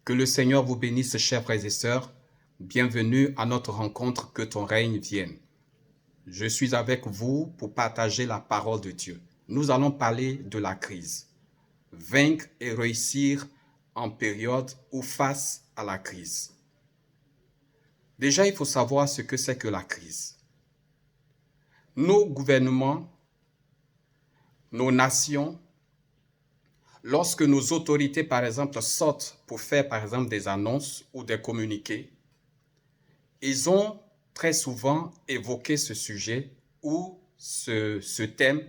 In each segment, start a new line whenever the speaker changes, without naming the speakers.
Que le Seigneur vous bénisse, chers frères et sœurs. Bienvenue à notre rencontre, que ton règne vienne. Je suis avec vous pour partager la parole de Dieu. Nous allons parler de la crise. Vaincre et réussir en période ou face à la crise. Déjà, il faut savoir ce que c'est que la crise. Nos gouvernements, nos nations, lorsque nos autorités, par exemple, sortent pour faire, par exemple, des annonces ou des communiqués, ils ont très souvent évoqué ce sujet ou ce thème.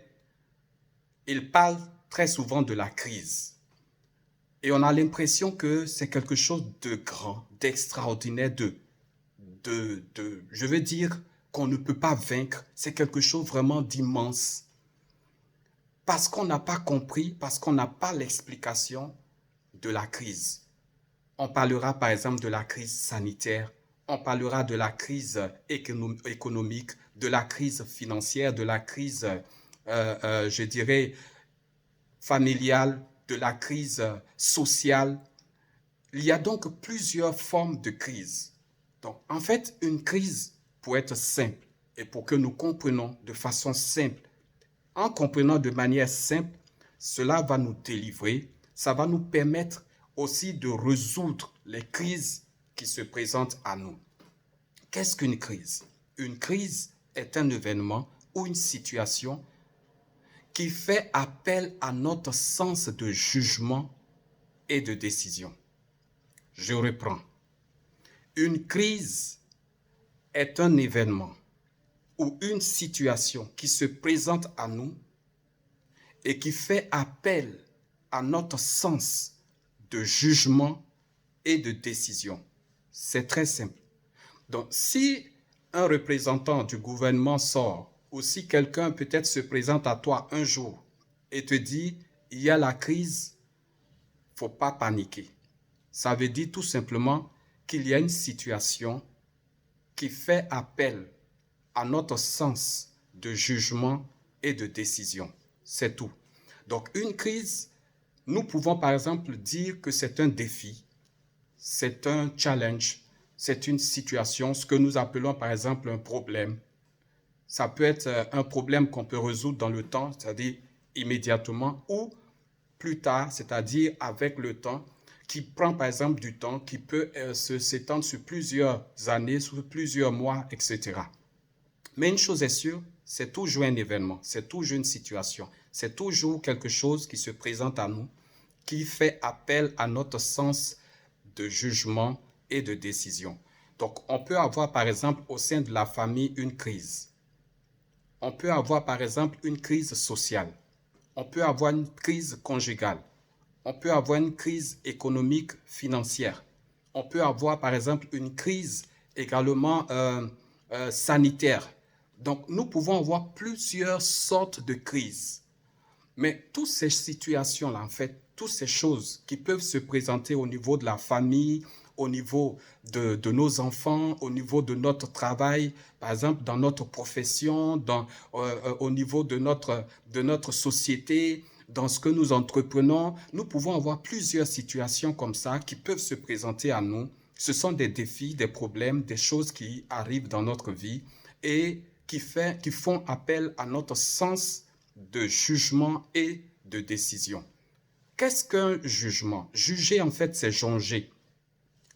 Ils parlent très souvent de la crise. Et on a l'impression que c'est quelque chose de grand, d'extraordinaire, je veux dire, qu'on ne peut pas vaincre. C'est quelque chose vraiment d'immense. Parce qu'on n'a pas compris, parce qu'on n'a pas l'explication de la crise. On parlera par exemple de la crise sanitaire, on parlera de la crise économique, de la crise financière, de la crise, je dirais, familiale, de la crise sociale. Il y a donc plusieurs formes de crise. Donc, en fait, une crise, pour être simple et pour que nous comprenions de façon simple, en comprenant de manière simple, cela va nous délivrer, ça va nous permettre aussi de résoudre les crises qui se présentent à nous. Qu'est-ce qu'une crise? Une crise est un événement ou une situation qui fait appel à notre sens de jugement et de décision. Je reprends. Une crise est un événement ou une situation qui se présente à nous et qui fait appel à notre sens de jugement et de décision. C'est très simple. Donc, si un représentant du gouvernement sort, ou si quelqu'un peut-être se présente à toi un jour et te dit, il y a la crise, il ne faut pas paniquer. Ça veut dire tout simplement qu'il y a une situation qui fait appel à notre sens de jugement et de décision. C'est tout. Donc, une crise, nous pouvons par exemple dire que c'est un défi, c'est un challenge, c'est une situation, ce que nous appelons par exemple un problème. Ça peut être un problème qu'on peut résoudre dans le temps, c'est-à-dire immédiatement, ou plus tard, c'est-à-dire avec le temps, qui prend par exemple du temps, qui peut s'étendre sur plusieurs années, sur plusieurs mois, etc. Mais une chose est sûre, c'est toujours un événement, c'est toujours une situation, c'est toujours quelque chose qui se présente à nous, qui fait appel à notre sens de jugement et de décision. Donc, on peut avoir par exemple au sein de la famille une crise. On peut avoir par exemple une crise sociale. On peut avoir une crise conjugale. On peut avoir une crise économique, financière. On peut avoir par exemple une crise également sanitaire. Donc, nous pouvons avoir plusieurs sortes de crises. Mais toutes ces situations-là, en fait, toutes ces choses qui peuvent se présenter au niveau de la famille, au niveau de nos enfants, au niveau de notre travail, par exemple dans notre profession, au niveau de notre société, dans ce que nous entreprenons, nous pouvons avoir plusieurs situations comme ça qui peuvent se présenter à nous. Ce sont des défis, des problèmes, des choses qui arrivent dans notre vie et qui font appel à notre sens de jugement et de décision. Qu'est-ce qu'un jugement? Juger, en fait, c'est jauger.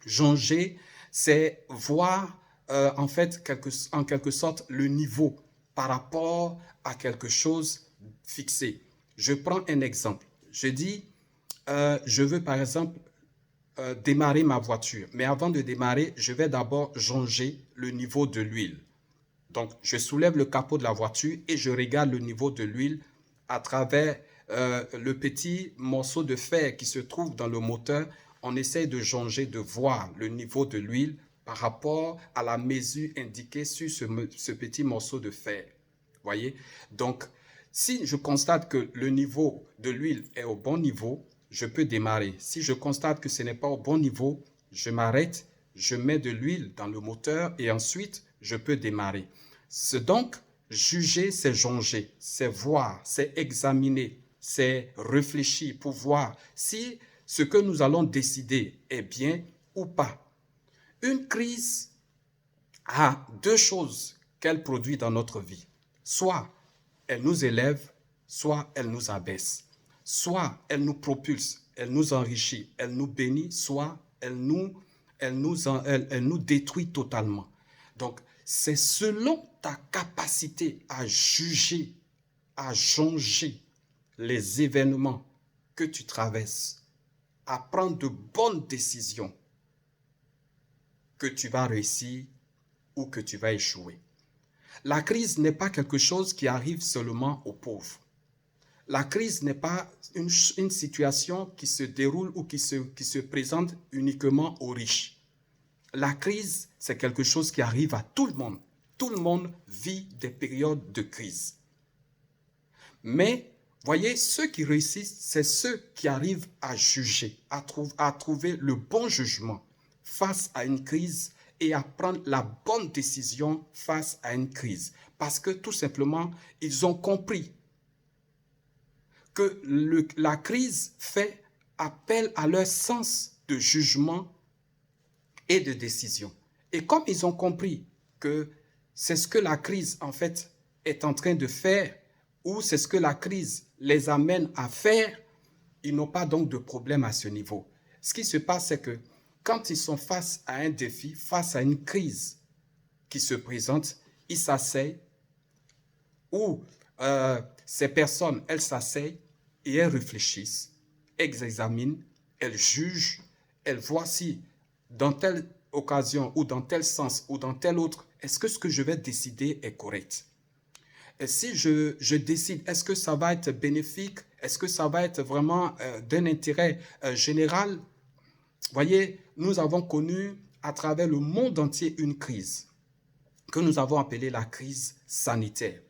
Jauger, c'est voir, en fait, en quelque sorte, le niveau par rapport à quelque chose fixé. Je prends un exemple. Je dis, je veux, par exemple, démarrer ma voiture. Mais avant de démarrer, je vais d'abord jauger le niveau de l'huile. Donc, je soulève le capot de la voiture et je regarde le niveau de l'huile à travers le petit morceau de fer qui se trouve dans le moteur. On essaie de jauger, de voir le niveau de l'huile par rapport à la mesure indiquée sur ce petit morceau de fer. Voyez? Donc, si je constate que le niveau de l'huile est au bon niveau, je peux démarrer. Si je constate que ce n'est pas au bon niveau, je m'arrête, je mets de l'huile dans le moteur et ensuite, je peux démarrer. Donc, juger, c'est jauger, c'est voir, c'est examiner, c'est réfléchir pour voir si ce que nous allons décider est bien ou pas. Une crise a deux choses qu'elle produit dans notre vie. Soit elle nous élève, soit elle nous abaisse. Soit elle nous propulse, elle nous enrichit, elle nous bénit, soit elle nous détruit totalement. Donc, c'est selon ta capacité à juger, à jauger les événements que tu traverses, à prendre de bonnes décisions, que tu vas réussir ou que tu vas échouer. La crise n'est pas quelque chose qui arrive seulement aux pauvres. La crise n'est pas une situation qui se déroule ou qui se présente uniquement aux riches. La crise, c'est quelque chose qui arrive à tout le monde. Tout le monde vit des périodes de crise. Mais, voyez, ceux qui réussissent, c'est ceux qui arrivent à juger, à trouver le bon jugement face à une crise et à prendre la bonne décision face à une crise. Parce que tout simplement, ils ont compris que la crise fait appel à leur sens de jugement et de décision. Et comme ils ont compris que c'est ce que la crise, en fait, est en train de faire, ou c'est ce que la crise les amène à faire, ils n'ont pas donc de problème à ce niveau. Ce qui se passe, c'est que quand ils sont face à un défi, face à une crise qui se présente, ils s'asseyent, ou ces personnes, elles s'asseyent et elles réfléchissent, elles examinent, elles jugent, elles voient si dans telle occasion ou dans tel sens ou dans tel autre, est-ce que ce que je vais décider est correct? Et si je décide, est-ce que ça va être bénéfique? Est-ce que ça va être vraiment d'un intérêt général? Voyez, nous avons connu à travers le monde entier une crise que nous avons appelée la crise sanitaire,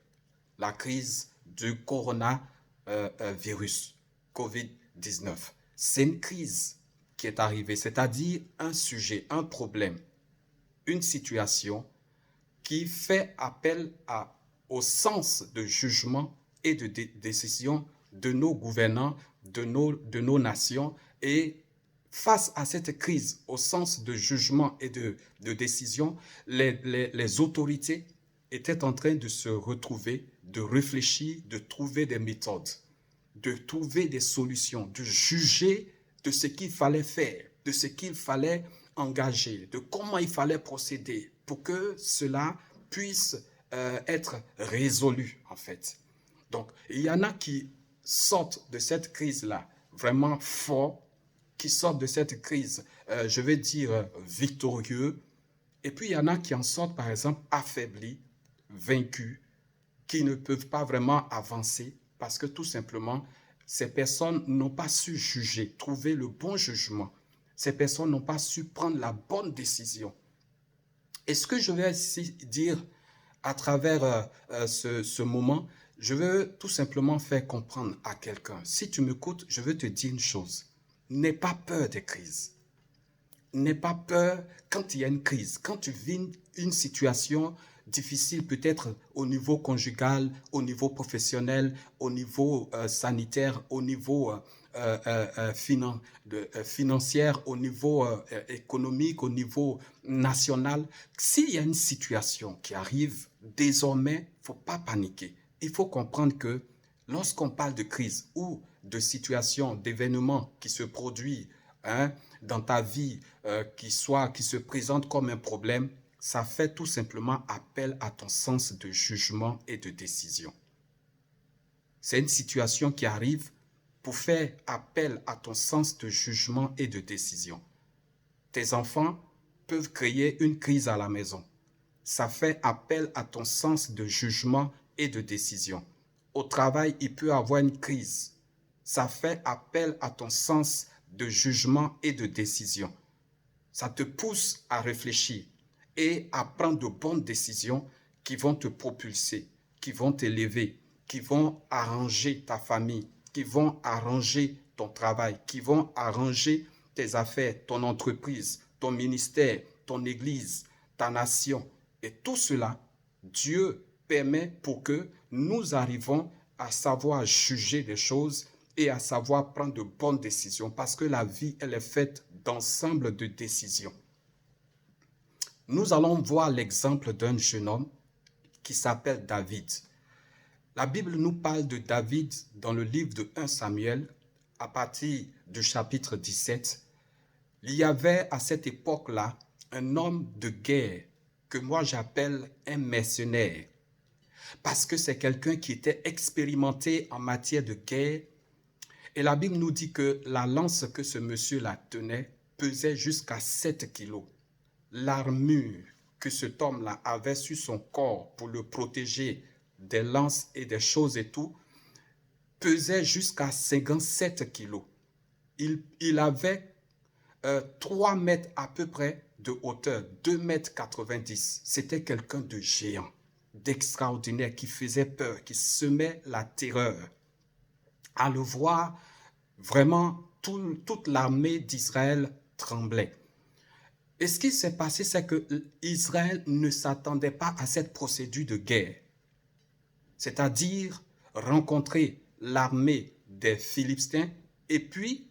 la crise du coronavirus, COVID-19. C'est une crise qui est arrivée, c'est-à-dire un sujet, un problème, une situation qui fait appel au sens de jugement et de décision de nos gouvernants, de nos nations. Et face à cette crise, au sens de jugement et de décision, les autorités étaient en train de se retrouver, de réfléchir, de trouver des méthodes, de trouver des solutions, de juger de ce qu'il fallait faire, de ce qu'il fallait engager, de comment il fallait procéder pour que cela puisse être résolu, en fait. Donc, il y en a qui sortent de cette crise-là vraiment fort, qui sortent de cette crise, je vais dire, victorieux, et puis il y en a qui en sortent, par exemple, affaiblis, vaincus, qui ne peuvent pas vraiment avancer parce que tout simplement, ces personnes n'ont pas su juger, trouver le bon jugement. Ces personnes n'ont pas su prendre la bonne décision. Et ce que je vais ici dire à travers ce moment, je veux tout simplement faire comprendre à quelqu'un. Si tu m'écoutes, je veux te dire une chose. N'aie pas peur des crises. N'aie pas peur quand il y a une crise, quand tu vis une situation difficile, peut-être au niveau conjugal, au niveau professionnel, au niveau sanitaire, au niveau financier, au niveau économique, au niveau national. S'il y a une situation qui arrive, désormais, il ne faut pas paniquer. Il faut comprendre que lorsqu'on parle de crise ou de situation, d'événements qui se produisent dans ta vie, qui se présente comme un problème, ça fait tout simplement appel à ton sens de jugement et de décision. C'est une situation qui arrive pour faire appel à ton sens de jugement et de décision. Tes enfants peuvent créer une crise à la maison. Ça fait appel à ton sens de jugement et de décision. Au travail, il peut y avoir une crise. Ça fait appel à ton sens de jugement et de décision. Ça te pousse à réfléchir et à prendre de bonnes décisions qui vont te propulser, qui vont t'élever, qui vont arranger ta famille, qui vont arranger ton travail, qui vont arranger tes affaires, ton entreprise, ton ministère, ton église, ta nation. Et tout cela, Dieu permet pour que nous arrivons à savoir juger les choses et à savoir prendre de bonnes décisions, parce que la vie, elle est faite d'ensemble de décisions. Nous allons voir l'exemple d'un jeune homme qui s'appelle David. La Bible nous parle de David dans le livre de 1 Samuel, à partir du chapitre 17. Il y avait à cette époque-là un homme de guerre que moi j'appelle un mercenaire, parce que c'est quelqu'un qui était expérimenté en matière de guerre. Et la Bible nous dit que la lance que ce monsieur-là tenait pesait jusqu'à 7 kilos. L'armure que cet homme-là avait sur son corps pour le protéger des lances et des choses et tout, pesait jusqu'à 57 kilos. Il avait 3 mètres à peu près de hauteur, 2 mètres 90. C'était quelqu'un de géant, d'extraordinaire, qui faisait peur, qui semait la terreur. À le voir, vraiment, toute l'armée d'Israël tremblait. Et ce qui s'est passé, c'est que Israël ne s'attendait pas à cette procédure de guerre. C'est-à-dire rencontrer l'armée des Philistins et puis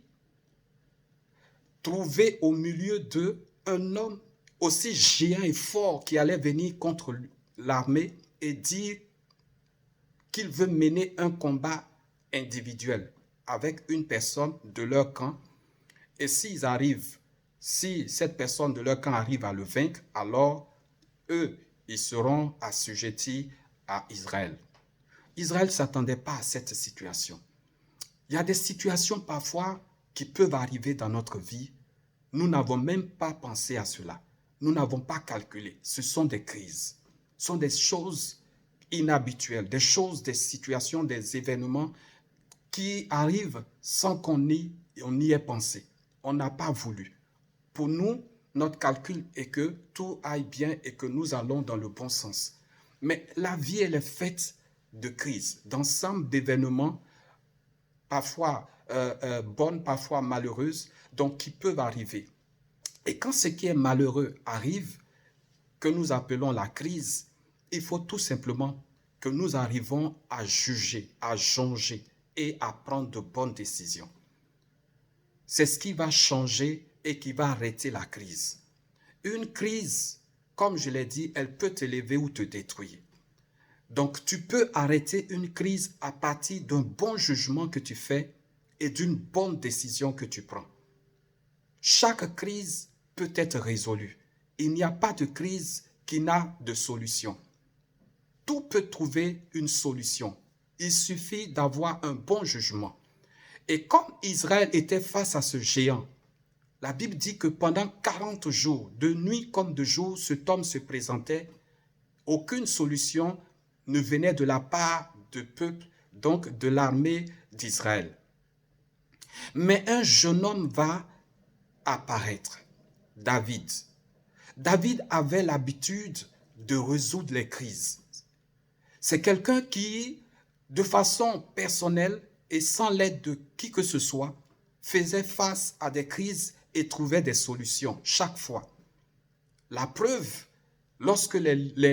trouver au milieu d'eux un homme aussi géant et fort qui allait venir contre l'armée et dire qu'il veut mener un combat individuel avec une personne de leur camp. Et s'ils arrivent, si cette personne de leur camp arrive à le vaincre, alors eux, ils seront assujettis à Israël. Israël ne s'attendait pas à cette situation. Il y a des situations parfois qui peuvent arriver dans notre vie. Nous n'avons même pas pensé à cela. Nous n'avons pas calculé. Ce sont des crises. Ce sont des choses inhabituelles, des choses, des situations, des événements qui arrivent sans qu'on y ait pensé. On n'a pas voulu. Pour nous, notre calcul est que tout aille bien et que nous allons dans le bon sens. Mais la vie, elle est faite de crises, d'ensemble d'événements, parfois bonnes, parfois malheureuses, donc qui peuvent arriver. Et quand ce qui est malheureux arrive, que nous appelons la crise, il faut tout simplement que nous arrivons à juger, à jauger et à prendre de bonnes décisions. C'est ce qui va changer et qui va arrêter la crise. Une crise, comme je l'ai dit, elle peut t'élever ou te détruire. Donc, tu peux arrêter une crise à partir d'un bon jugement que tu fais et d'une bonne décision que tu prends. Chaque crise peut être résolue. Il n'y a pas de crise qui n'a de solution. Tout peut trouver une solution. Il suffit d'avoir un bon jugement. Et comme Israël était face à ce géant, la Bible dit que pendant 40 jours, de nuit comme de jour, cet homme se présentait. Aucune solution ne venait de la part du peuple, donc de l'armée d'Israël. Mais un jeune homme va apparaître, David. David avait l'habitude de résoudre les crises. C'est quelqu'un qui, de façon personnelle et sans l'aide de qui que ce soit, faisait face à des crises et trouvait des solutions chaque fois. La preuve, lorsque les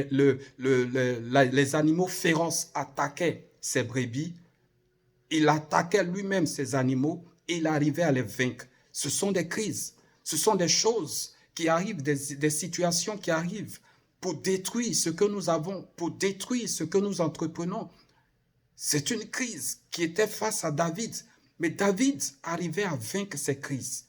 animaux féroces attaquaient ces brebis, il attaquait lui-même ces animaux et il arrivait à les vaincre. Ce sont des crises, ce sont des choses qui arrivent, des situations qui arrivent pour détruire ce que nous avons, pour détruire ce que nous entreprenons. C'est une crise qui était face à David, mais David arrivait à vaincre ces crises.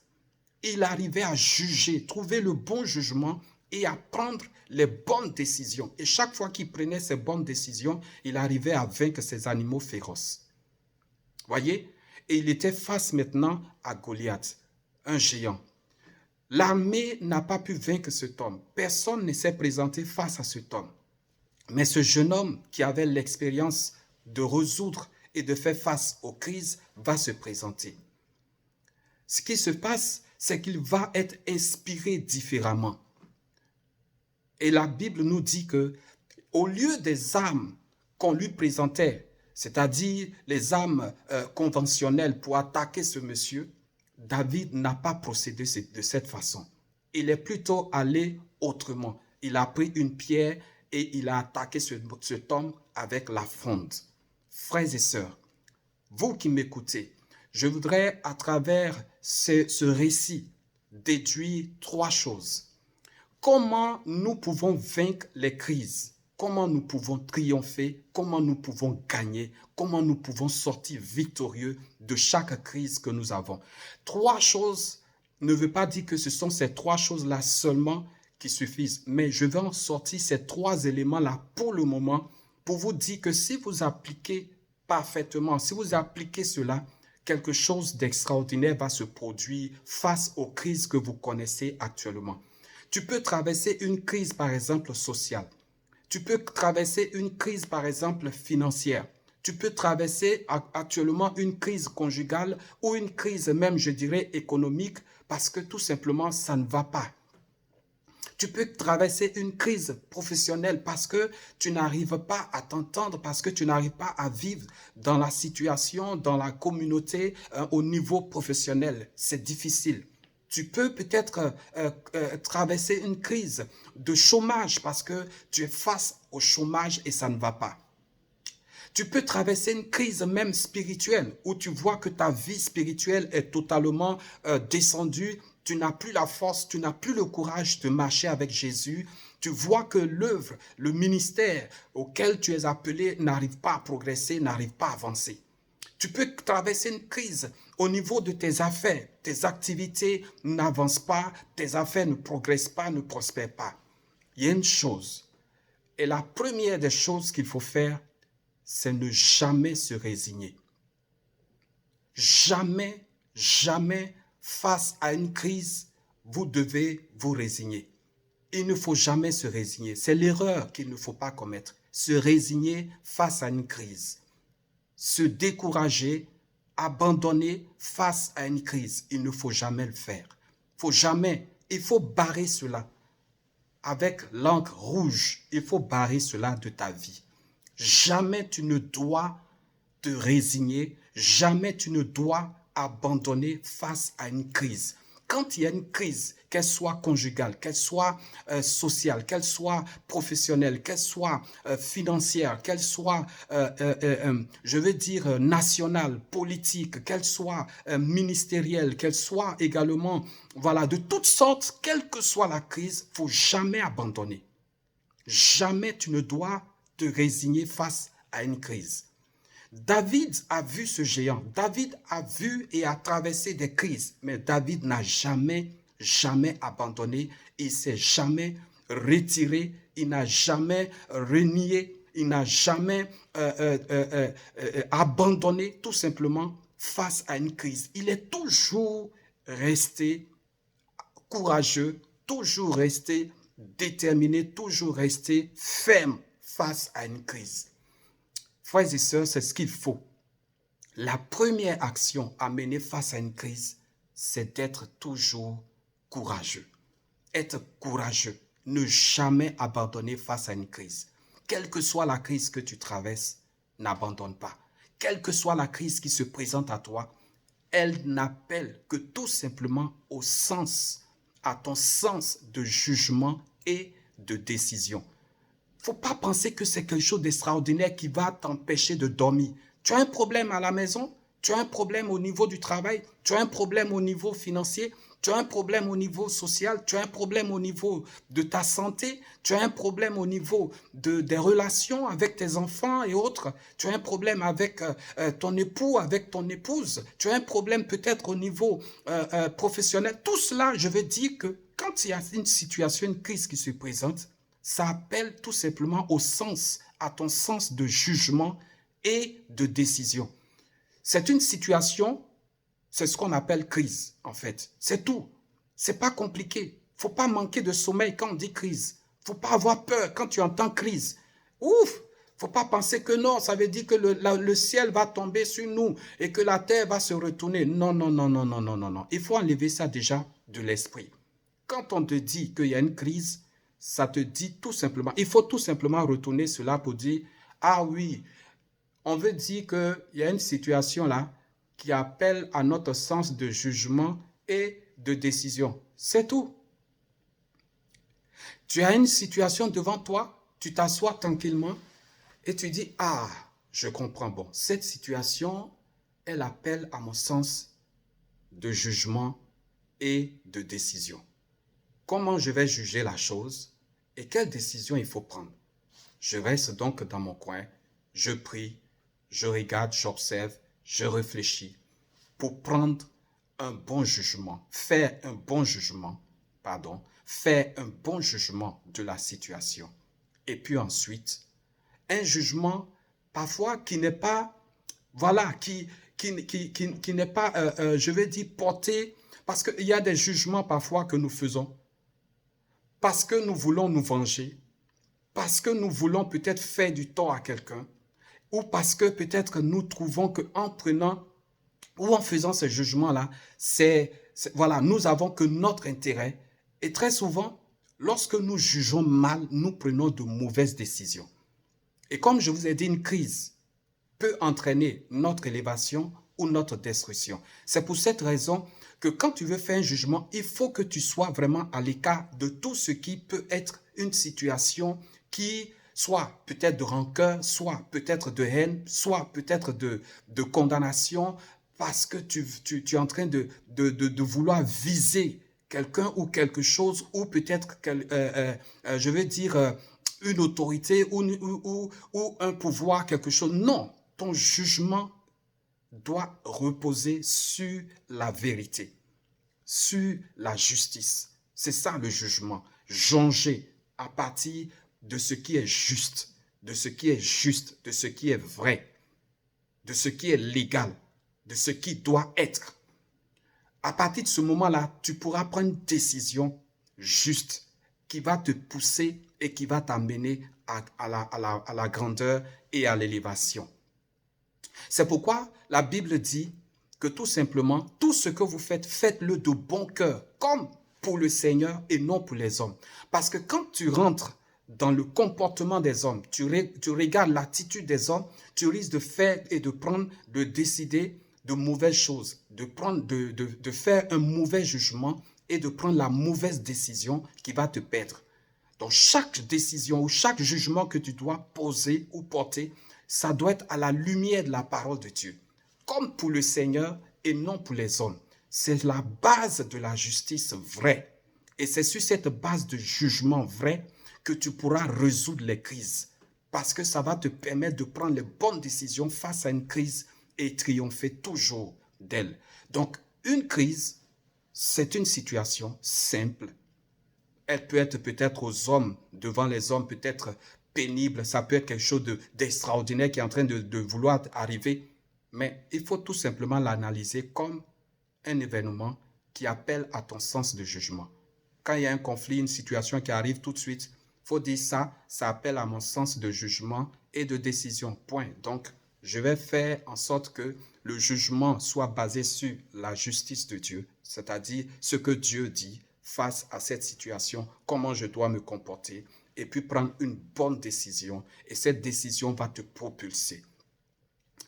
Il arrivait à juger, trouver le bon jugement et à prendre les bonnes décisions. Et chaque fois qu'il prenait ces bonnes décisions, il arrivait à vaincre ces animaux féroces. Voyez? Et il était face maintenant à Goliath, un géant. L'armée n'a pas pu vaincre cet homme. Personne ne s'est présenté face à cet homme. Mais ce jeune homme qui avait l'expérience de résoudre et de faire face aux crises va se présenter. Ce qui se passe, c'est qu'il va être inspiré différemment. Et la Bible nous dit que, au lieu des armes qu'on lui présentait, c'est-à-dire les armes conventionnelles pour attaquer ce monsieur, David n'a pas procédé de cette façon. Il est plutôt allé autrement. Il a pris une pierre et il a attaqué cet homme avec la fronde. Frères et sœurs, vous qui m'écoutez, Je voudrais, à travers ce récit, déduire 3 choses. Comment nous pouvons vaincre les crises? Comment nous pouvons triompher? Comment nous pouvons gagner? Comment nous pouvons sortir victorieux de chaque crise que nous avons? 3 choses ne veut pas dire que ce sont ces 3 choses-là seulement qui suffisent, mais je vais en sortir ces 3 éléments-là pour le moment pour vous dire que si vous appliquez parfaitement, si vous appliquez cela, quelque chose d'extraordinaire va se produire face aux crises que vous connaissez actuellement. Tu peux traverser une crise, par exemple, sociale. Tu peux traverser une crise, par exemple, financière. Tu peux traverser actuellement une crise conjugale ou une crise même, je dirais, économique parce que tout simplement, ça ne va pas. Tu peux traverser une crise professionnelle parce que tu n'arrives pas à t'entendre, parce que tu n'arrives pas à vivre dans la situation, dans la communauté, au niveau professionnel. C'est difficile. Tu peux peut-être traverser une crise de chômage parce que tu es face au chômage et ça ne va pas. Tu peux traverser une crise même spirituelle où tu vois que ta vie spirituelle est totalement descendue. Tu n'as plus la force, tu n'as plus le courage de marcher avec Jésus. Tu vois que l'œuvre, le ministère auquel tu es appelé n'arrive pas à progresser, n'arrive pas à avancer. Tu peux traverser une crise au niveau de tes affaires. Tes activités n'avancent pas, tes affaires ne progressent pas, ne prospèrent pas. Il y a une chose, et la première des choses qu'il faut faire, c'est ne jamais se résigner. Jamais, jamais, face à une crise, vous devez vous résigner. Il ne faut jamais se résigner. C'est l'erreur qu'il ne faut pas commettre. Se résigner face à une crise. Se décourager, abandonner face à une crise. Il ne faut jamais le faire. Il faut barrer cela. Avec l'encre rouge, il faut barrer cela de ta vie. Jamais tu ne dois te résigner, jamais tu ne dois abandonner face à une crise. Quand il y a une crise, qu'elle soit conjugale, qu'elle soit sociale, qu'elle soit professionnelle, qu'elle soit financière, qu'elle soit, je veux dire, nationale, politique, qu'elle soit ministérielle, qu'elle soit également, voilà, de toutes sortes, quelle que soit la crise, il ne faut jamais abandonner. Jamais tu ne dois te résigner face à une crise. David a vu ce géant. David a vu et a traversé des crises. Mais David n'a jamais abandonné. Il ne s'est jamais retiré. Il n'a jamais renié. Il n'a jamais abandonné tout simplement face à une crise. Il est toujours resté courageux, toujours resté déterminé, toujours resté ferme face à une crise. Frères et sœurs, c'est ce qu'il faut. La première action à mener face à une crise, c'est d'être toujours courageux. Être courageux, ne jamais abandonner face à une crise. Quelle que soit la crise que tu traverses, n'abandonne pas. Quelle que soit la crise qui se présente à toi, elle n'appelle que tout simplement à ton sens de jugement et de décision. Il ne faut pas penser que c'est quelque chose d'extraordinaire qui va t'empêcher de dormir. Tu as un problème à la maison, tu as un problème au niveau du travail, tu as un problème au niveau financier, tu as un problème au niveau social, tu as un problème au niveau de ta santé, tu as un problème au niveau des relations avec tes enfants et autres, tu as un problème avec ton époux, avec ton épouse, tu as un problème peut-être au niveau professionnel. Tout cela, je veux dire que quand il y a une situation, une crise qui se présente, ça appelle tout simplement à ton sens de jugement et de décision. C'est une situation, c'est ce qu'on appelle crise, en fait. C'est tout. C'est pas compliqué. Il ne faut pas manquer de sommeil quand on dit crise. Il ne faut pas avoir peur quand tu entends crise. Ouf! Il ne faut pas penser que non, ça veut dire que le ciel va tomber sur nous et que la terre va se retourner. Non, non, non, non, non, non, non, non. Il faut enlever ça déjà de l'esprit. Quand on te dit qu'il y a une crise, ça te dit tout simplement, il faut tout simplement retourner cela pour dire, ah oui, on veut dire qu'il y a une situation là qui appelle à notre sens de jugement et de décision. C'est tout. Tu as une situation devant toi, tu t'assois tranquillement et tu dis, ah, je comprends, bon, cette situation, elle appelle, à mon sens, de jugement et de décision. Comment je vais juger la chose et quelle décision il faut prendre? Je reste donc dans mon coin, je prie, je regarde, j'observe, je réfléchis pour prendre un bon jugement, faire un bon jugement, faire un bon jugement de la situation. Et puis ensuite, un jugement parfois qui n'est pas, voilà, qui n'est pas, je vais dire, porté, parce qu'il y a des jugements parfois que nous faisons, parce que nous voulons nous venger, parce que nous voulons peut-être faire du tort à quelqu'un, ou parce que peut-être nous trouvons qu'en prenant ou en faisant ce jugement-là, voilà, nous avons que notre intérêt. Et très souvent, lorsque nous jugeons mal, nous prenons de mauvaises décisions. Et comme je vous ai dit, une crise peut entraîner notre élévation ou notre destruction. C'est pour cette raison que quand tu veux faire un jugement, il faut que tu sois vraiment à l'écart de tout ce qui peut être une situation qui soit peut-être de rancœur, soit peut-être de haine, soit peut-être de condamnation, parce que tu es en train de vouloir viser quelqu'un ou quelque chose, ou peut-être, je veux dire, une autorité ou un pouvoir, quelque chose. Non, ton jugement doit reposer sur la vérité, sur la justice. C'est ça le jugement. Jauger à partir de ce qui est juste, de ce qui est juste, de ce qui est vrai, de ce qui est légal, de ce qui doit être. À partir de ce moment-là, tu pourras prendre une décision juste qui va te pousser et qui va t'amener à la grandeur et à l'élévation. C'est pourquoi la Bible dit que tout simplement, tout ce que vous faites, faites-le de bon cœur, comme pour le Seigneur et non pour les hommes. Parce que quand tu rentres dans le comportement des hommes, tu regardes l'attitude des hommes, tu risques de faire et de prendre, de décider de mauvaises choses, de faire un mauvais jugement et de prendre la mauvaise décision qui va te perdre. Donc chaque décision ou chaque jugement que tu dois poser ou porter, ça doit être à la lumière de la parole de Dieu, comme pour le Seigneur et non pour les hommes. C'est la base de la justice vraie. Et c'est sur cette base de jugement vrai que tu pourras résoudre les crises. Parce que ça va te permettre de prendre les bonnes décisions face à une crise et triompher toujours d'elle. Donc, une crise, c'est une situation simple. Elle peut être peut-être aux hommes, devant les hommes, peut-être pénible. Ça peut être quelque chose d'extraordinaire qui est en train de vouloir arriver. Mais il faut tout simplement l'analyser comme un événement qui appelle à ton sens de jugement. Quand il y a un conflit, une situation qui arrive tout de suite, il faut dire ça appelle à mon sens de jugement et de décision. Point. Donc, je vais faire en sorte que le jugement soit basé sur la justice de Dieu, c'est-à-dire ce que Dieu dit face à cette situation, comment je dois me comporter, et puis prendre une bonne décision. Et cette décision va te propulser.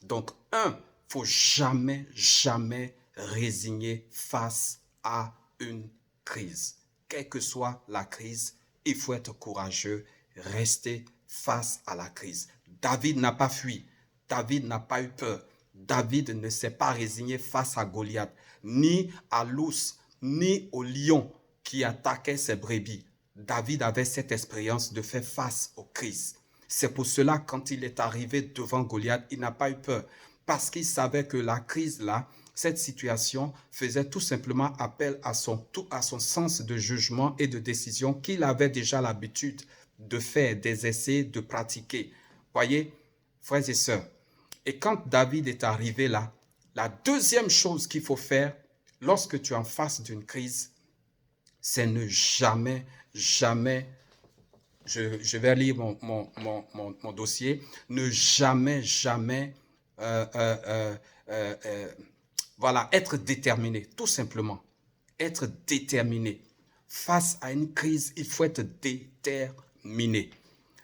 Donc, il ne faut jamais, jamais résigner face à une crise. Quelle que soit la crise, il faut être courageux, rester face à la crise. David n'a pas fui, David n'a pas eu peur. David ne s'est pas résigné face à Goliath, ni à l'ours, ni au lion qui attaquait ses brebis. David avait cette expérience de faire face aux crises. C'est pour cela, quand il est arrivé devant Goliath, il n'a pas eu peur, parce qu'il savait que la crise-là, cette situation faisait tout simplement appel à son sens de jugement et de décision qu'il avait déjà l'habitude de faire, d'essayer, de pratiquer. Voyez, frères et sœurs, et quand David est arrivé là, la deuxième chose qu'il faut faire lorsque tu es en face d'une crise, c'est ne jamais, jamais, je vais lire mon dossier, ne jamais, jamais, voilà, être déterminé, tout simplement. Être déterminé. Face à une crise, il faut être déterminé.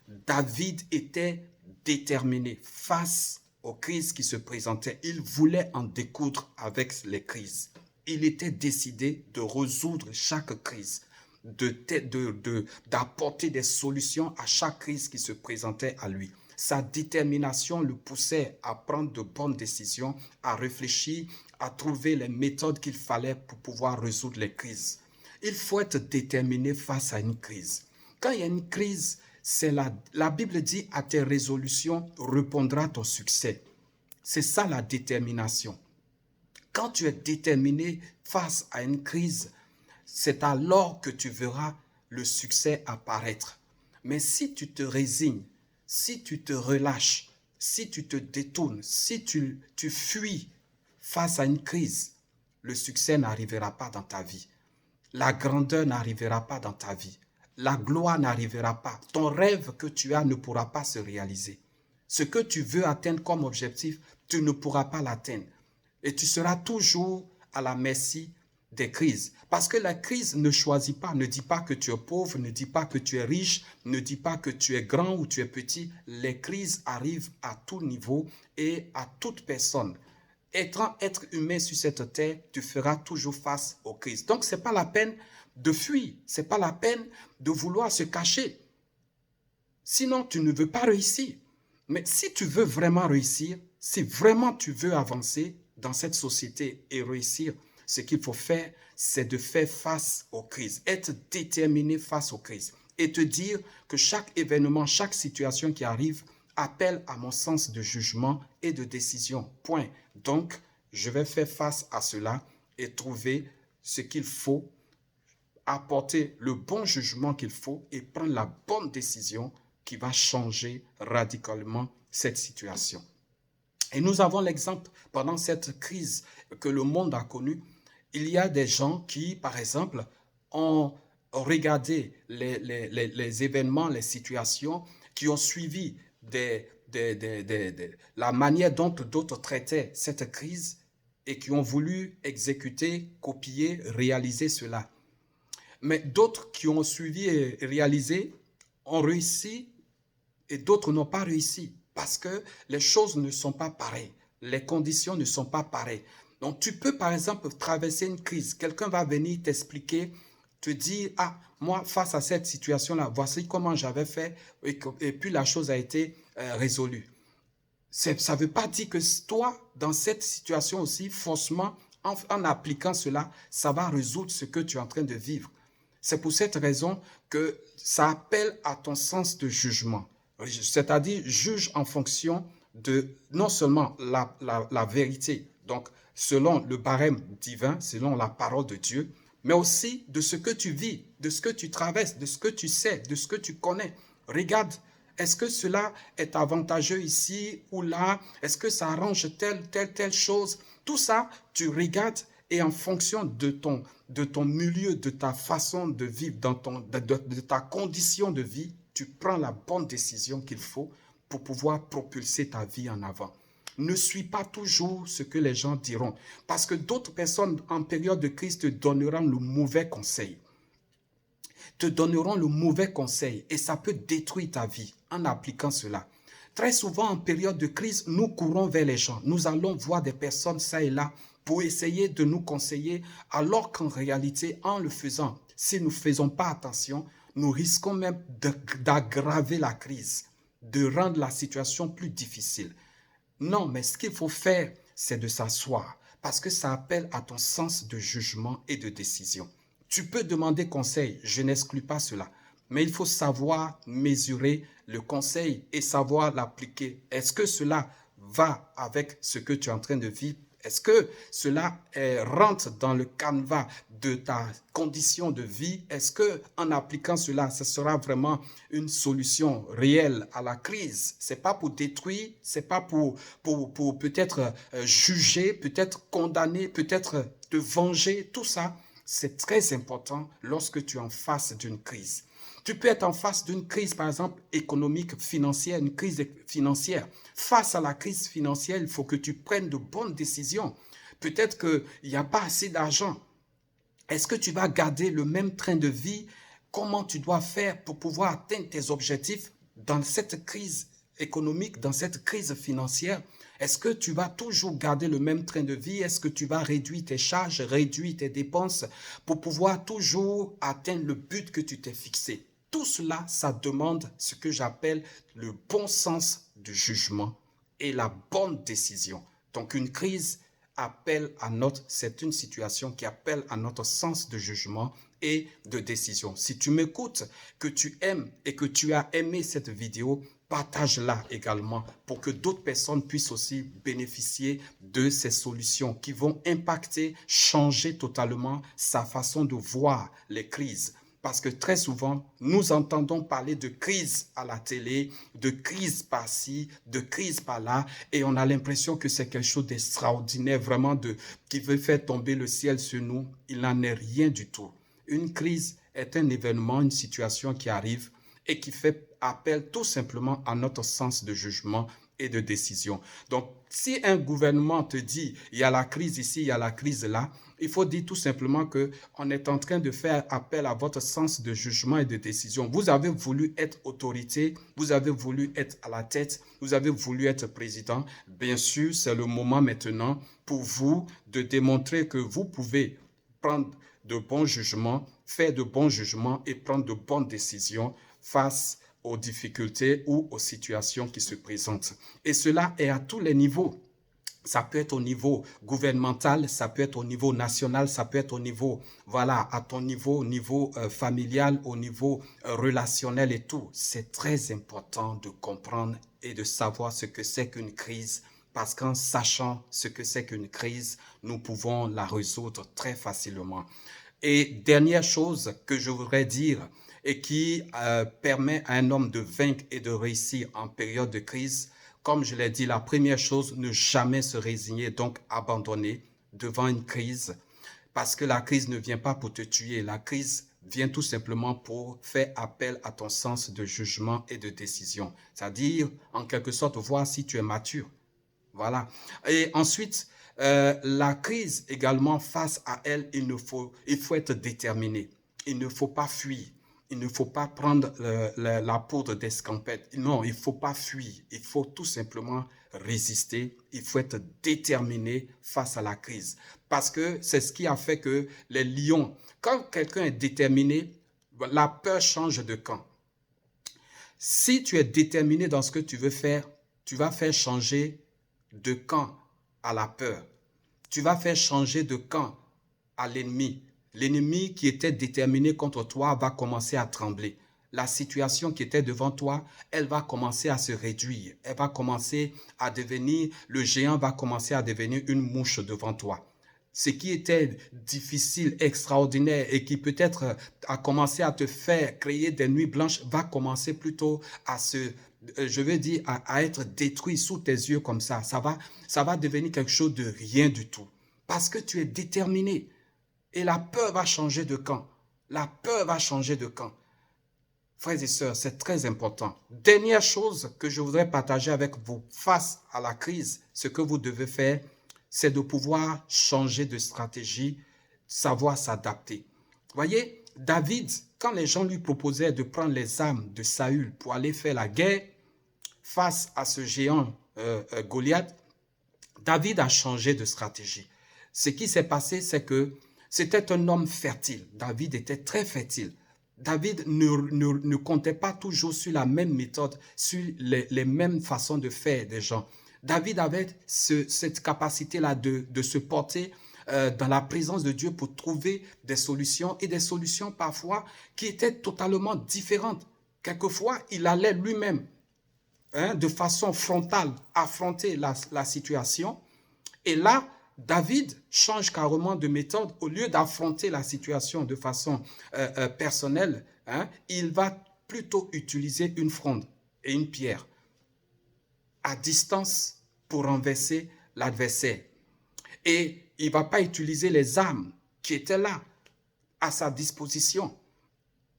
David était déterminé face aux crises qui se présentaient. Il voulait en découdre avec les crises. Il était décidé de résoudre chaque crise, d'apporter des solutions à chaque crise qui se présentait à lui. Sa détermination le poussait à prendre de bonnes décisions, à réfléchir, à trouver les méthodes qu'il fallait pour pouvoir résoudre les crises. Il faut être déterminé face à une crise. Quand il y a une crise, c'est la Bible dit à tes résolutions répondra ton succès. C'est ça la détermination. Quand tu es déterminé face à une crise, c'est alors que tu verras le succès apparaître. Mais si tu te résignes, si tu te relâches, si tu te détournes, si tu fuis face à une crise, le succès n'arrivera pas dans ta vie. La grandeur n'arrivera pas dans ta vie. La gloire n'arrivera pas. Ton rêve que tu as ne pourra pas se réaliser. Ce que tu veux atteindre comme objectif, tu ne pourras pas l'atteindre. Et tu seras toujours à la merci des crises. Parce que la crise ne choisit pas, ne dit pas que tu es pauvre, ne dit pas que tu es riche, ne dit pas que tu es grand ou tu es petit. Les crises arrivent à tout niveau et à toute personne. Étant être humain sur cette terre, tu feras toujours face aux crises. Donc, ce n'est pas la peine de fuir, ce n'est pas la peine de vouloir se cacher. Sinon, tu ne veux pas réussir. Mais si tu veux vraiment réussir, si vraiment tu veux avancer dans cette société et réussir, ce qu'il faut faire, c'est de faire face aux crises, être déterminé face aux crises et te dire que chaque événement, chaque situation qui arrive appelle à mon sens de jugement et de décision. Point. Donc, je vais faire face à cela et trouver ce qu'il faut, apporter le bon jugement qu'il faut et prendre la bonne décision qui va changer radicalement cette situation. Et nous avons l'exemple pendant cette crise que le monde a connue. Il y a des gens qui, par exemple, ont regardé les événements, les situations, qui ont suivi la manière dont d'autres traitaient cette crise et qui ont voulu exécuter, copier, réaliser cela. Mais d'autres qui ont suivi et réalisé ont réussi et d'autres n'ont pas réussi parce que les choses ne sont pas pareilles, les conditions ne sont pas pareilles. Donc tu peux par exemple traverser une crise, quelqu'un va venir t'expliquer, te dire, ah, moi face à cette situation-là, voici comment j'avais fait et puis la chose a été résolue. Ça ne veut pas dire que toi, dans cette situation aussi, forcément, en appliquant cela, ça va résoudre ce que tu es en train de vivre. C'est pour cette raison que ça appelle à ton sens de jugement. C'est-à-dire, juge en fonction de non seulement la vérité, donc selon le barème divin, selon la parole de Dieu, mais aussi de ce que tu vis, de ce que tu traverses, de ce que tu sais, de ce que tu connais. Regarde, est-ce que cela est avantageux ici ou là? Est-ce que ça arrange telle chose? Tout ça, tu regardes et en fonction de ton milieu, de ta façon de vivre, de ta condition de vie, tu prends la bonne décision qu'il faut pour pouvoir propulser ta vie en avant. Ne suis pas toujours ce que les gens diront, parce que d'autres personnes en période de crise te donneront le mauvais conseil. Et ça peut détruire ta vie en appliquant cela. Très souvent, en période de crise, nous courons vers les gens. Nous allons voir des personnes ça et là pour essayer de nous conseiller, alors qu'en réalité, en le faisant, si nous ne faisons pas attention, nous risquons même d'aggraver la crise, de rendre la situation plus difficile. Non, mais ce qu'il faut faire, c'est de s'asseoir, parce que ça appelle à ton sens de jugement et de décision. Tu peux demander conseil, je n'exclus pas cela, mais il faut savoir mesurer le conseil et savoir l'appliquer. Est-ce que cela va avec ce que tu es en train de vivre? Est-ce que cela rentre dans le canevas de ta condition de vie? Est-ce que en appliquant cela, ce sera vraiment une solution réelle à la crise? C'est pas pour détruire, c'est pas pour peut-être juger, peut-être condamner, peut-être te venger. Tout ça, c'est très important lorsque tu es en face d'une crise. Tu peux être en face d'une crise, par exemple, économique, financière, une crise financière. Face à la crise financière, il faut que tu prennes de bonnes décisions. Peut-être qu'il n'y a pas assez d'argent. Est-ce que tu vas garder le même train de vie? Comment tu dois faire pour pouvoir atteindre tes objectifs dans cette crise économique, dans cette crise financière? Est-ce que tu vas toujours garder le même train de vie? Est-ce que tu vas réduire tes charges, réduire tes dépenses pour pouvoir toujours atteindre le but que tu t'es fixé? Tout cela, ça demande ce que j'appelle le bon sens de jugement et la bonne décision. Donc une crise c'est une situation qui appelle à notre sens de jugement et de décision. Si tu m'écoutes, que tu aimes et que tu as aimé cette vidéo, partage-la également pour que d'autres personnes puissent aussi bénéficier de ces solutions qui vont impacter, changer totalement sa façon de voir les crises. Parce que très souvent, nous entendons parler de crise à la télé, de crise par-ci, de crise par-là, et on a l'impression que c'est quelque chose d'extraordinaire, vraiment qui veut faire tomber le ciel sur nous. Il n'en est rien du tout. Une crise est un événement, une situation qui arrive et qui fait appel tout simplement à notre sens de jugement et de décision. Donc, si un gouvernement te dit, il y a la crise ici, il y a la crise là, il faut dire tout simplement qu'on est en train de faire appel à votre sens de jugement et de décision. Vous avez voulu être autorité, vous avez voulu être à la tête, vous avez voulu être président. Bien sûr, c'est le moment maintenant pour vous de démontrer que vous pouvez prendre de bons jugements, faire de bons jugements et prendre de bonnes décisions face aux difficultés ou aux situations qui se présentent. Et cela est à tous les niveaux. Ça peut être au niveau gouvernemental, ça peut être au niveau national, ça peut être au niveau, voilà, à ton niveau familial, au niveau relationnel et tout. C'est très important de comprendre et de savoir ce que c'est qu'une crise, parce qu'en sachant ce que c'est qu'une crise, nous pouvons la résoudre très facilement. Et dernière chose que je voudrais dire et qui permet à un homme de vaincre et de réussir en période de crise, comme je l'ai dit, la première chose, ne jamais se résigner, donc abandonner devant une crise, parce que la crise ne vient pas pour te tuer, la crise vient tout simplement pour faire appel à ton sens de jugement et de décision, c'est-à-dire, en quelque sorte, voir si tu es mature. Voilà. Et ensuite, la crise également, face à elle, il faut être déterminé. Il ne faut pas fuir. Il ne faut pas prendre la poudre d'escampette. Non, il ne faut pas fuir. Il faut tout simplement résister. Il faut être déterminé face à la crise. Parce que c'est ce qui a fait que les lions, quand quelqu'un est déterminé, la peur change de camp. Si tu es déterminé dans ce que tu veux faire, tu vas faire changer de camp à la peur. Tu vas faire changer de camp à l'ennemi. L'ennemi qui était déterminé contre toi va commencer à trembler. La situation qui était devant toi, elle va commencer à se réduire. Elle va commencer à devenir, le géant va commencer à devenir une mouche devant toi. Ce qui était difficile, extraordinaire et qui peut-être a commencé à te faire créer des nuits blanches va commencer plutôt à à être détruit sous tes yeux comme ça. Ça va devenir quelque chose de rien du tout. Parce que tu es déterminé. Et la peur va changer de camp. La peur va changer de camp. Frères et sœurs, c'est très important. Dernière chose que je voudrais partager avec vous face à la crise, ce que vous devez faire, c'est de pouvoir changer de stratégie, savoir s'adapter. Voyez, David, quand les gens lui proposaient de prendre les armes de Saül pour aller faire la guerre face à ce géant Goliath, David a changé de stratégie. Ce qui s'est passé, c'est que c'était un homme fertile. David était très fertile. David ne comptait pas toujours sur la même méthode, sur les mêmes façons de faire des gens. David avait cette capacité-là de se porter dans la présence de Dieu pour trouver des solutions et des solutions parfois qui étaient totalement différentes. Quelquefois, il allait lui-même de façon frontale affronter la situation. Et là, David change carrément de méthode. Au lieu d'affronter la situation de façon personnelle, il va plutôt utiliser une fronde et une pierre à distance pour renverser l'adversaire. Et il ne va pas utiliser les armes qui étaient là, à sa disposition.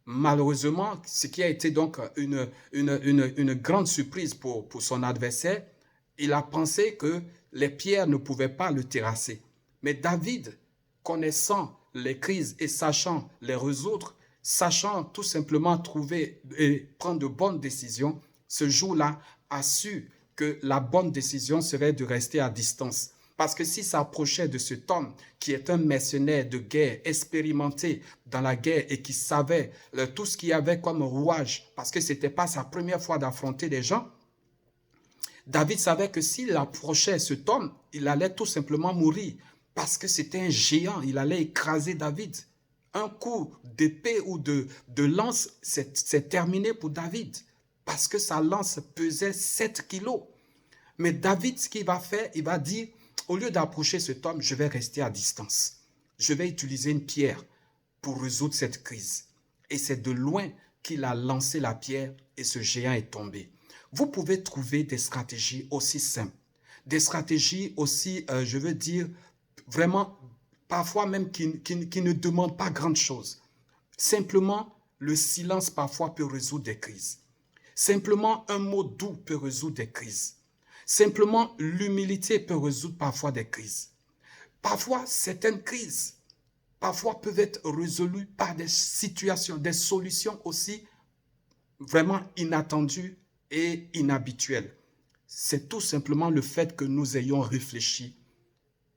Malheureusement, ce qui a été donc une grande surprise pour son adversaire, il a pensé que les pierres ne pouvaient pas le terrasser. Mais David, connaissant les crises et sachant les résoudre, sachant tout simplement trouver et prendre de bonnes décisions, ce jour-là a su que la bonne décision serait de rester à distance. Parce que s'il s'approchait de cet homme qui est un mercenaire de guerre, expérimenté dans la guerre et qui savait tout ce qu'il y avait comme rouage, parce que ce n'était pas sa première fois d'affronter les gens, David savait que s'il approchait cet homme, il allait tout simplement mourir parce que c'était un géant, il allait écraser David. Un coup d'épée ou de lance, c'est terminé pour David parce que sa lance pesait 7 kilos. Mais David, ce qu'il va faire, il va dire, au lieu d'approcher cet homme, je vais rester à distance. Je vais utiliser une pierre pour résoudre cette crise. Et c'est de loin qu'il a lancé la pierre et ce géant est tombé. Vous pouvez trouver des stratégies aussi simples, des stratégies aussi, je veux dire, vraiment, parfois même qui ne demandent pas grand chose. Simplement, le silence parfois peut résoudre des crises. Simplement, un mot doux peut résoudre des crises. Simplement, l'humilité peut résoudre parfois des crises. Parfois, certaines crises, parfois peuvent être résolues par des situations, des solutions aussi vraiment inattendues et inhabituelles. C'est tout simplement le fait que nous ayons réfléchi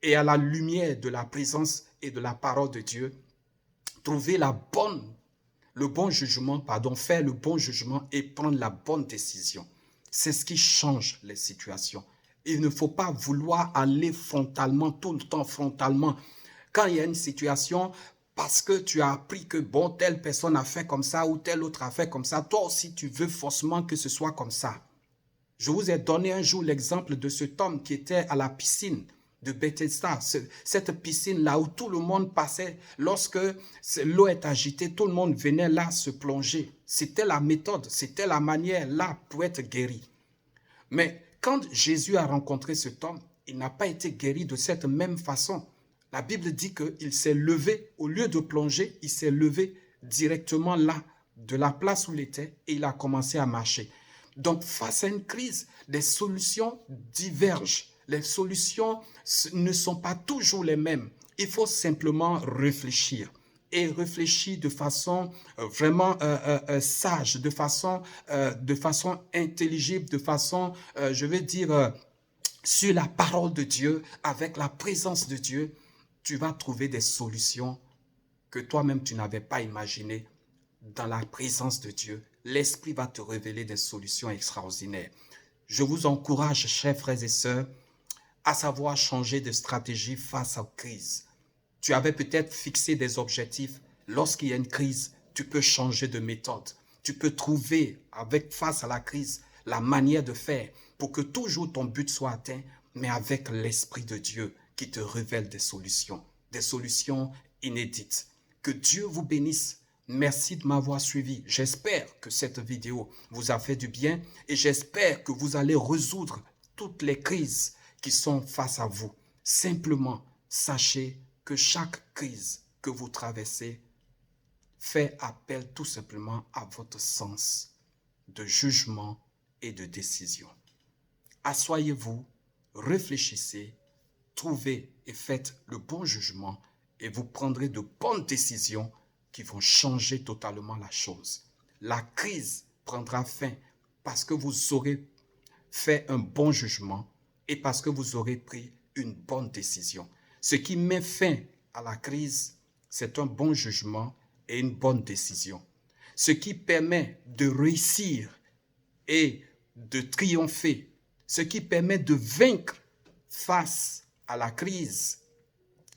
et à la lumière de la présence et de la parole de Dieu, trouver le bon jugement, faire le bon jugement et prendre la bonne décision. C'est ce qui change les situations. Il ne faut pas vouloir aller frontalement, tout le temps frontalement. Quand il y a une situation, parce que tu as appris que bon, telle personne a fait comme ça ou telle autre a fait comme ça, toi aussi tu veux forcément que ce soit comme ça. Je vous ai donné un jour l'exemple de cet homme qui était à la piscine de Bethesda, cette piscine-là où tout le monde passait, lorsque l'eau est agitée, tout le monde venait là se plonger. C'était la méthode, c'était la manière là pour être guéri. Mais quand Jésus a rencontré cet homme, il n'a pas été guéri de cette même façon. La Bible dit qu'il s'est levé, au lieu de plonger, il s'est levé directement là, de la place où il était, et il a commencé à marcher. Donc, face à une crise, les solutions divergent. Les solutions ne sont pas toujours les mêmes. Il faut simplement réfléchir. Et réfléchir de façon vraiment sage, de façon intelligible, de façon, je vais dire, sur la parole de Dieu, avec la présence de Dieu, tu vas trouver des solutions que toi-même tu n'avais pas imaginées. Dans la présence de Dieu, l'Esprit va te révéler des solutions extraordinaires. Je vous encourage, chers frères et sœurs, à savoir changer de stratégie face aux crises. Tu avais peut-être fixé des objectifs. Lorsqu'il y a une crise, tu peux changer de méthode. Tu peux trouver, face à la crise, la manière de faire pour que toujours ton but soit atteint, mais avec l'Esprit de Dieu qui te révèle des solutions inédites. Que Dieu vous bénisse. Merci de m'avoir suivi. J'espère que cette vidéo vous a fait du bien et j'espère que vous allez résoudre toutes les crises qui sont face à vous. Simplement, sachez que chaque crise que vous traversez fait appel tout simplement à votre sens de jugement et de décision. Asseyez-vous, réfléchissez, trouvez et faites le bon jugement et vous prendrez de bonnes décisions qui vont changer totalement la chose. La crise prendra fin parce que vous aurez fait un bon jugement et parce que vous aurez pris une bonne décision. Ce qui met fin à la crise, c'est un bon jugement et une bonne décision. Ce qui permet de réussir et de triompher, ce qui permet de vaincre face à la crise,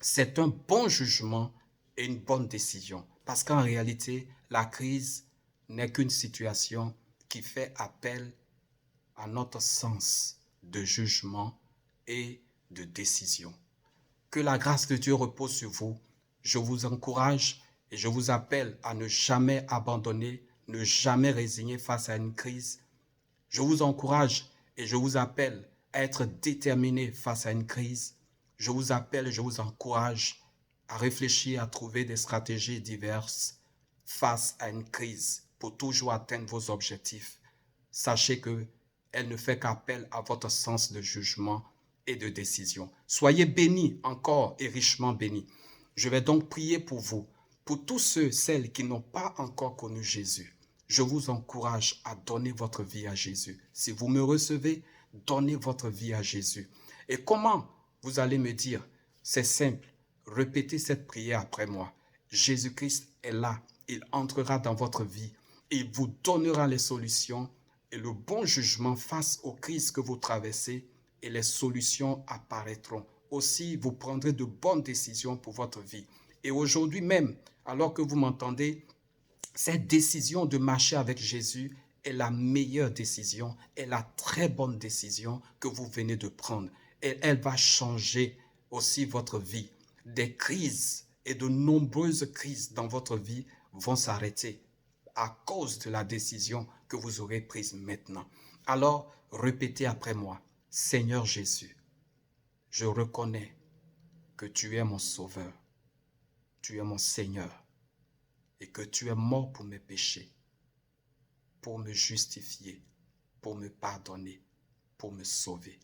c'est un bon jugement et une bonne décision. Parce qu'en réalité, la crise n'est qu'une situation qui fait appel à notre sens de jugement et de décision. Que la grâce de Dieu repose sur vous. Je vous encourage et je vous appelle à ne jamais abandonner, ne jamais résigner face à une crise. Je vous encourage et je vous appelle à être déterminé face à une crise. Je vous appelle et je vous encourage à réfléchir, à trouver des stratégies diverses face à une crise pour toujours atteindre vos objectifs. Sachez qu'elle ne fait qu'appel à votre sens de jugement et de décision. Soyez bénis encore et richement bénis. Je vais donc prier pour vous, pour tous ceux, celles qui n'ont pas encore connu Jésus. Je vous encourage à donner votre vie à Jésus. Si vous me recevez, donnez votre vie à Jésus. Et comment? Vous allez me dire, c'est simple, répétez cette prière après moi. Jésus-Christ est là, il entrera dans votre vie, il vous donnera les solutions et le bon jugement face aux crises que vous traversez et les solutions apparaîtront. Aussi, vous prendrez de bonnes décisions pour votre vie. Et aujourd'hui même, alors que vous m'entendez, cette décision de marcher avec Jésus est la meilleure décision, est la très bonne décision que vous venez de prendre. Et elle va changer aussi votre vie. Des crises et de nombreuses crises dans votre vie vont s'arrêter à cause de la décision que vous aurez prise maintenant. Alors, répétez après moi, Seigneur Jésus, je reconnais que tu es mon sauveur, tu es mon Seigneur et que tu es mort pour mes péchés, pour me justifier, pour me pardonner, pour me sauver.